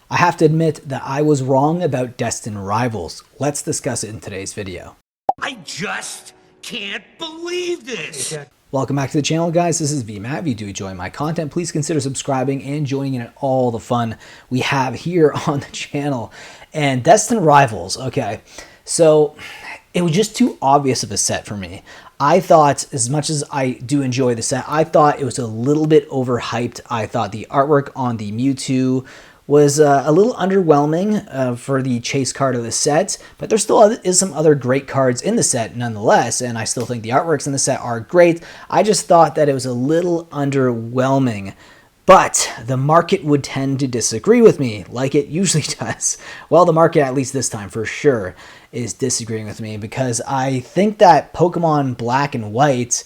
I have to admit that I was wrong about Destined Rivals. Let's discuss it in today's video. I just can't believe this. Welcome back to the channel, guys. This is VMAT. If you do enjoy my content, please consider subscribing and joining in all the fun we have here on the channel. And Destined Rivals, okay. So it was just too obvious of a set for me. I thought, as much as I do enjoy the set, I thought it was a little bit overhyped. I thought the artwork on the Mewtwo was a little underwhelming for the chase card of the set, but there still is some other great cards in the set nonetheless, and I still think the artworks in the set are great. I just thought that it was a little underwhelming, but the market would tend to disagree with me, like it usually does. Well, the market, at least this time for sure, is disagreeing with me because I think that Pokemon Black and White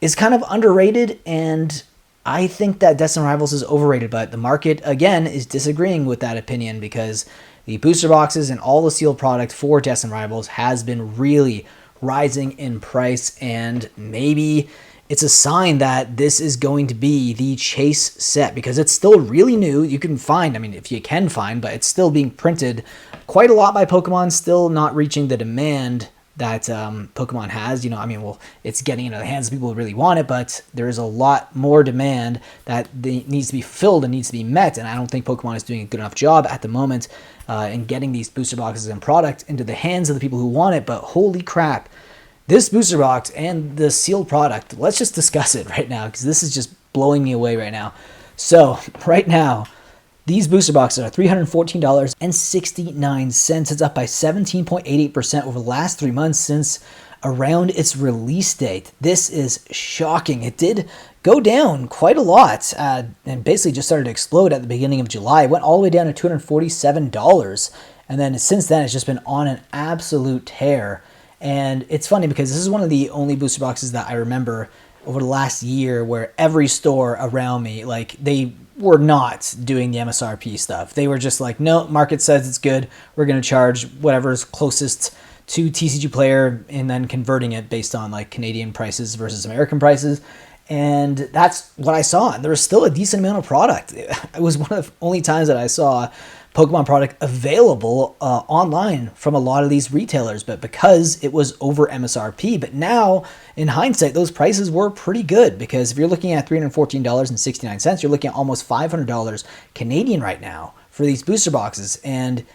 is kind of underrated, and I think that Destined Rivals is overrated, but the market, again, is disagreeing with that opinion because the booster boxes and all the sealed product for Destined Rivals has been really rising in price, and maybe it's a sign that this is going to be the chase set because it's still really new. You can find, I mean, if you can find, but it's still being printed quite a lot by Pokemon, still not reaching the demand that Pokemon has. Well, it's getting into the hands of people who really want it, but there is a lot more demand that needs to be filled and needs to be met, and I don't think Pokemon is doing a good enough job at the moment in getting these booster boxes and product into the hands of the people who want it. But holy crap, this booster box and the sealed product, let's just discuss it right now because this is just blowing me away right now. So right now, these booster boxes are $314.69. It's up by 17.88% over the last 3 months since around its release date. This is shocking. It did go down quite a lot and basically just started to explode at the beginning of July. It went all the way down to $247. And then since then, it's just been on an absolute tear. And it's funny because this is one of the only booster boxes that I remember over the last year where every store around me, like, they were not doing the MSRP stuff. They were just like, no, market says it's good. We're going to charge whatever's closest to TCG player and then converting it based on like Canadian prices versus American prices. And that's what I saw. And there was still a decent amount of product. It was one of the only times that I saw Pokemon product available online from a lot of these retailers, but because it was over MSRP. But now, in hindsight, those prices were pretty good because if you're looking at $314.69, you're looking at almost $500 Canadian right now for these booster boxes. And,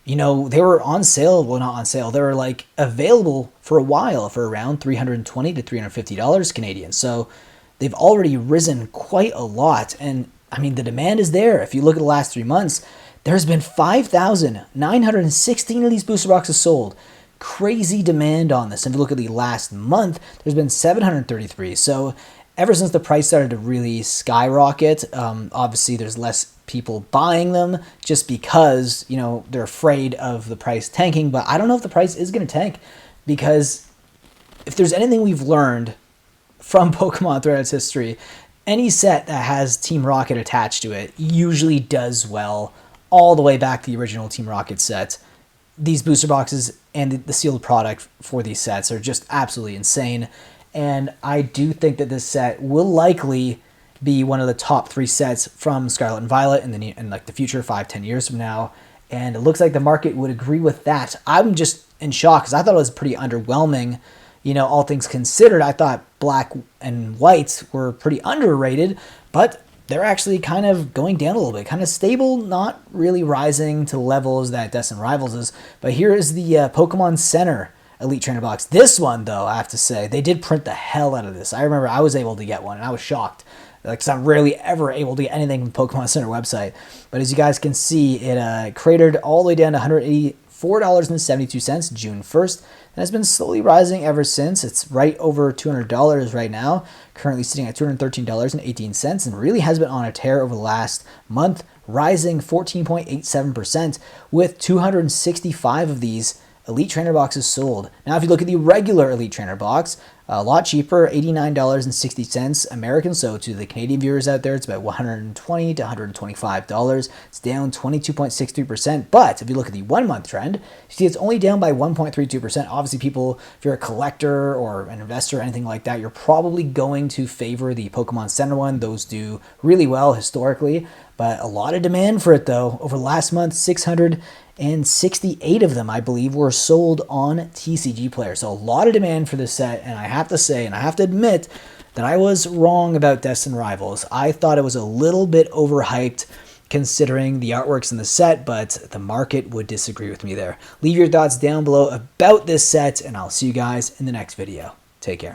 you know, they were on sale. Well, not on sale. They were like available for a while for around $320 to $350 Canadian. So they've already risen quite a lot. And I mean, the demand is there. If you look at the last 3 months, there's been 5,916 of these booster boxes sold. Crazy demand on this. If you look at the last month, there's been 733. So ever since the price started to really skyrocket, obviously there's less people buying them just because, you know, they're afraid of the price tanking. But I don't know if the price is going to tank because if there's anything we've learned from Pokemon throughout its history, any set that has Team Rocket attached to it usually does well. All the way back to the original Team Rocket set. These booster boxes and the sealed product for these sets are just absolutely insane. And I do think that this set will likely be one of the top 3 sets from Scarlet and Violet in like the future, 5-10 years from now. And it looks like the market would agree with that. I'm just in shock because I thought it was pretty underwhelming. You know, all things considered, I thought Black and White were pretty underrated, but they're actually kind of going down a little bit, kind of stable, not really rising to levels that Destined Rivals is. But here is the Pokemon Center Elite Trainer box. This one, though, I have to say, they did print the hell out of this. I remember I was able to get one, and I was shocked. Like, I'm rarely ever able to get anything from the Pokemon Center website. But as you guys can see, it cratered all the way down to $184.72 June 1st. And has been slowly rising ever since. It's right over $200 right now, currently sitting at $213.18, and really has been on a tear over the last month, rising 14.87% with 265 of these Elite Trainer boxes sold. Now, if you look at the regular Elite Trainer box, a lot cheaper, $89.60 American. So to the Canadian viewers out there, it's about $120 to $125. It's down 22.63%. But if you look at the 1 month trend, you see it's only down by 1.32%. Obviously, people, if you're a collector or an investor or anything like that, you're probably going to favor the Pokemon Center one. Those do really well historically. but a lot of demand for it though. Over last month, 668 of them, I believe, were sold on TCG Player. So a lot of demand for this set, and I have to say, and I have to admit, that I was wrong about Destined Rivals. I thought it was a little bit overhyped considering the artworks in the set, but the market would disagree with me there. Leave your thoughts down below about this set, and I'll see you guys in the next video. Take care.